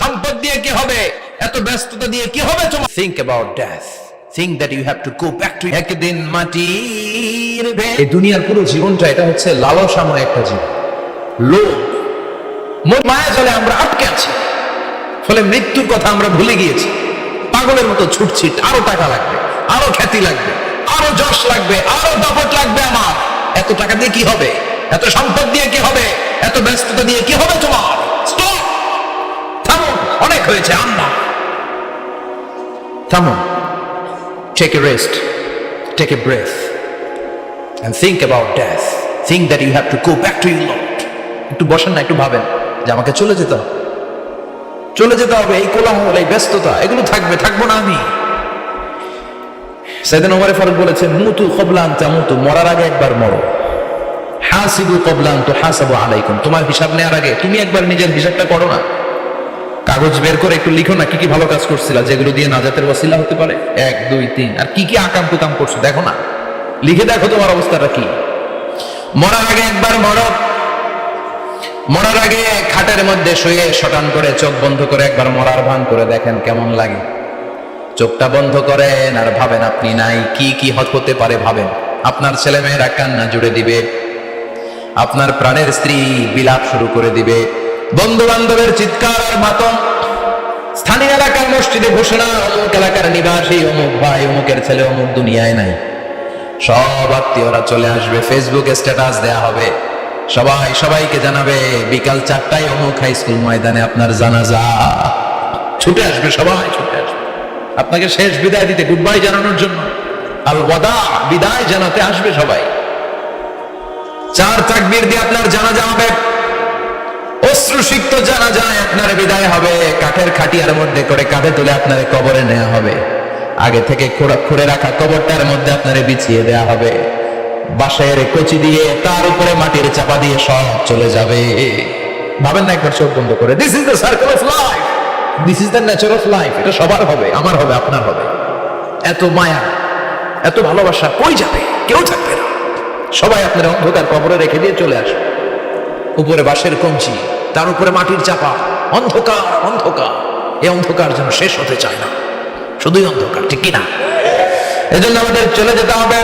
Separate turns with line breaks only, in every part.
সম্পদ দিয়ে কি হবে, এত ব্যস্ততা দিয়ে কি হবে তোমার? Think about death. Think that you have to go back to একদিন মাটির এই দুনিয়ার পুরো জীবনটা এটা হচ্ছে লালসাময় একটা জীবন। লোভ মায়া জালে আমরা আটকে আছি, ফলে মৃত্যুর কথা আমরা ভুলে গিয়েছি। পাগলের মতো ছুটছি, আরো টাকা লাগবে, আরো খ্যাতি লাগবে, আরো যশ লাগবে, আরো দাপট লাগবে আমার। এত টাকা দিয়ে কি হবে, এত সম্পদ দিয়ে কি হবে, এত ব্যস্ততা দিয়ে কি হবে তোমার? স্টপ, থামুন, অনেক হয়েছে। আম্মা থামুন, take a rest, take a breath and think about death. Think that you have to go back to your Lord. একটু বসেন না, একটু ভাবেন যে আমাকে চলে যেতে হবে, চলে যেতে হবে। এই কোলাহল, এই ব্যস্ততা, এগুলো থাকবে, থাকবো না আমি। সাইয়েদনা ওমর ফারুক বলেছেন, মুতু ক্বাবলা আন তামুতু, মরার আগে একবার মরো। হাসিবু ক্বাবলা আন তুহাসাবু আলাইকুম, তোমার হিসাব নেওয়ার আগে তুমি একবার নিজের হিসাবটা করো না। কাগজ বের করে একটু লিখো না, কি কি ভালো কাজ করছিলা, যেগুলো দিয়ে নাজাতের ওসিলা হতে পারে। 1 2 3, আর কি কি আকাম কুকাম করছো দেখো না, লিখে দেখো তোমার অবস্থাটা কি। মরার আগে একবার মরো। মরার আগে খাটের মধ্যে শুয়ে শটান করে চোখ বন্ধ করে একবার মরার ভান করে দেখেন কেমন লাগে। চোখটা বন্ধ করেন আর ভাবেন আপনি নাই, কি কি হতে পারে ভাবেন। আপনার ছেলে মেয়েরা কান্না জুড়ে দিবে, আপনার প্রাণের স্ত্রী বিলাপ শুরু করে দিবে, বন্ধু বান্ধবের চিৎকার আর মাতম, স্থানীয় এলাকার মসজিদে ঘোষণা, অমুক এলাকার নিবাসী অমুক ভাই, অমুকের ছেলে অমুক দুনিয়ায় নাই। সব আত্মীয়রা চলে আসবে, ফেসবুকে স্ট্যাটাস দেয়া হবে, সবাই সবাইকে জানাবে বিকাল 4টায় অমুক হাই স্কুল ময়দানে আপনার জানাজা। ছুটে আসবে, সবাই ছুটে আসবে আপনাকে শেষ বিদায় দিতে, গুড বাই জানানোর জন্য, আল ওয়াদা, বিদায় জানাতে আসবে সবাই। 4 তাকবীর দিয়ে আপনার জানাজা হবে, অশ্রুসিক্ত জানাজায় আপনার বিদায় হবে। কাঠের খাটিয়ার মধ্যে করে কাঁধে তুলে আপনার কবরে নেওয়া হবে। আগে থেকে খুঁড়ে রাখা কবরটার মধ্যে আপনারে বিছিয়ে দেয়া হবে। বাঁশের কচি দিয়ে তার উপরে মাটির চাপা দিয়ে সব চলে যাবে। ভাবেন না একবার চোখ বন্ধ করে, this is the circle of life, this is the nature of life. এটা সবার হবে, আমার হবে, আপনার হবে। এত মায়া, এত ভালোবাসা কই যাবে? কেউ থাকবে না, সবাই আপনার অন্ধকার কবরে রেখে দিয়ে চলে আসবে। উপরে বাঁশের কঞ্চি, তার উপরে মাটির চাপা, অন্ধকার অন্ধকার। এই অন্ধকার যেন শেষ হতে চায় না, শুধুই অন্ধকার, ঠিক কিনা? এজন্য আমাদের চলে যেতে হবে।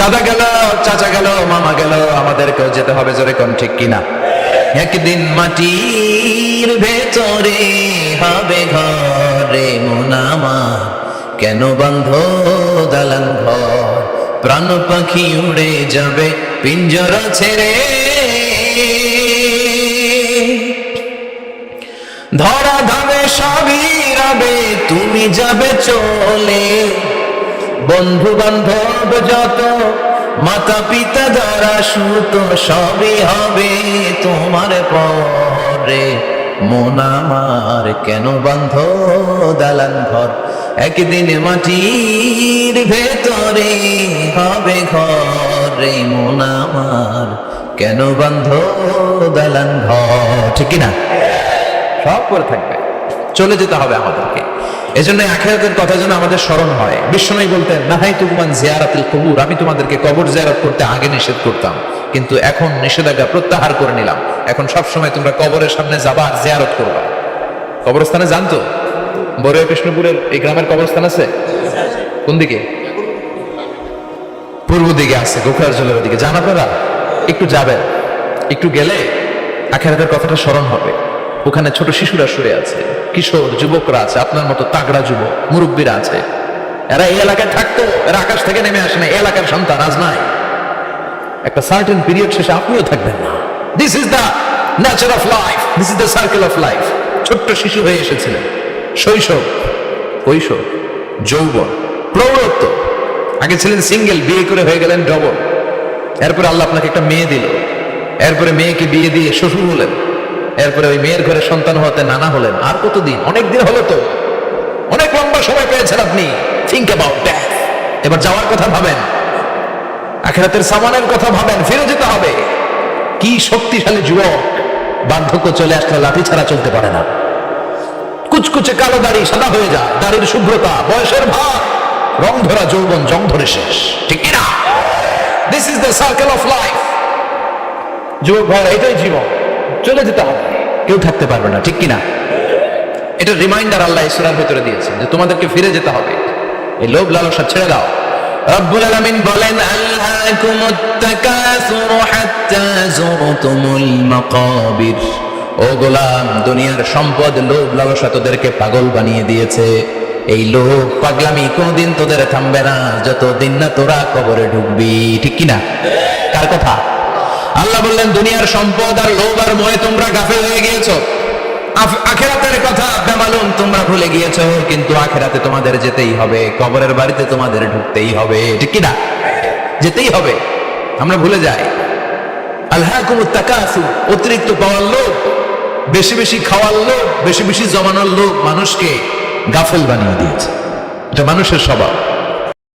দাদা গেল, চাচা গেল, মামা গেল, আমাদেরকেও যেতে হবে, জোরে কোন ঠিক কিনা? একদিন মাটির ভেতরে হবে ঘরে মন আমার, কেন বন্ধ দালান ঘর, প্রাণ পাখি উড়ে যাবে পিঞ্জরা ছেড়ে। ধরা ধামে সবই রবে, তুমি যাবে চলে। বন্ধু বান্ধব যত, মাতা পিতা যারা সুত, সবই হবে তোমার পরে। মন আমার কেন বন্ধ দালান ঘর, একদিন মাটির ভেতরে হবে ঘরে মন আমার, কেন বন্ধ দালান ঘর, ঠিক না? সব করে থাকবে, চলে যেতে হবে আমাদেরকে। এজন্য আখিরাতের কথা যেন আমাদের স্মরণ হয়। বিশ্বনবী বলতেন, নাহাইতুকুম আন জিয়ারাতিল কুবুর, আমি তোমাদেরকে কবর জিয়ারত করতে আগে নিষেধ করতাম, কিন্তু এখন নিষেধাজ্ঞা প্রত্যাহার করে নিলাম। এখন সব সময় তোমরা কবরের সামনে যাবা আর জিয়ারত করবা। কবরস্থানে জানতো বড়ুয়া কৃষ্ণপুরের এই গ্রামের কবরস্থান আছে কোন দিকে? পূর্ব দিকে আছে, গোখরার জলের দিকে। জান আপনারা? একটু যাবেন, একটু গেলে আখিরাতের কথাটা স্মরণ হবে। ওখানে ছোট শিশুরা শুয়ে আছে, কিশোর যুবকরা আছে, আপনার মতো তাগড়া যুবক, মুরব্বীরা আছে। এরা এই এলাকায় থাকতো, এরা আকাশ থেকে নেমে আসে না, এই এলাকার সন্তান আজ নাই। একটা সার্টেন পিরিয়ড শেষে আপনিও থাকবেন না। This is the nature of life, this is the circle of life. ছোট্ট শিশু হয়ে এসেছিলেন, শৈশব, কৈশোর, যৌবন, প্রৌঢ়ত্ব। আগে ছিলেন সিঙ্গেল, বিয়ে করে হয়ে গেলেন ডবল। এরপরে আল্লাহ আপনাকে একটা মেয়ে দিল, এরপরে মেয়েকে বিয়ে দিয়ে শ্বশুর হলেন, এরপরে ওই মেয়ের ঘরে সন্তান হতে নানা হলেন। আর কতদিন? অনেক দিন হলো তো, অনেক লম্বা সময় পেয়েছেন আপনি। Think about that. এবার যাওয়ার কথা ভাবেন, আখিরাতের সামানের কথা ভাবেন, ফিরে যেতে হবে। কি শক্তিশালী যুবক, বার্ধক্য চলে আসলে লাঠি ছাড়া চলতে পারে না। কুচকুচে কালো দাড়ি সাদা হয়ে যায়, দাড়ির শুভ্রতা, বয়সের ভার, রং ধরা যৌবন জং ধরে শেষ, ঠিক কিনা? This is the circle of life. যুবক ভাই, এটাই জীবন, চলে যেতে হবে, কেউ থাকতে পারবে না, ঠিক কিনা? এটা রিমাইন্ডার আল্লাহ এই সূরার ভিতরে দিয়েছেন যে তোমাদেরকে ফিরে যেতে হবে, এই লোভ লালসা ছেড়ে দাও। রব্বুল আলামিন বলেন আলহাকুমুত তাকাসুরু হাত্তা যুরতুমুল মাকাবির। ও গোলাম, দুনিয়ার সম্পদ লোভ লালসা তোদেরকে পাগল বানিয়ে দিয়েছে। এই লোভ পাগলামি কোনদিন তোদের থামবে না যতদিন না তোরা কবরে ঢুকবি, ঠিক কিনা? কার কথা? আল্লাহ বললেন দুনিয়ার সম্পদ আর লোভ আর মোহে তোমরা গাফেল হয়ে গিয়েছো, আখিরাতের কথা বেমালুম তোমরা ভুলে গিয়েছো। কিন্তু আখিরাতে তোমাদের যেতেই হবে, কবরের বাড়িতে তোমাদের ঢুকতেই হবে, ঠিক কিনা? যেতেই হবে, আমরা ভুলে যাই। আলহাকুমুত তাকাসুর, অতিরিক্ত পাওয়ার লোভ, বেশি বেশি খাওয়ার লোভ, বেশি বেশি জমানোর লোভ মানুষকে গাফেল বানিয়ে দিয়েছে। এটা মানুষের স্বভাব।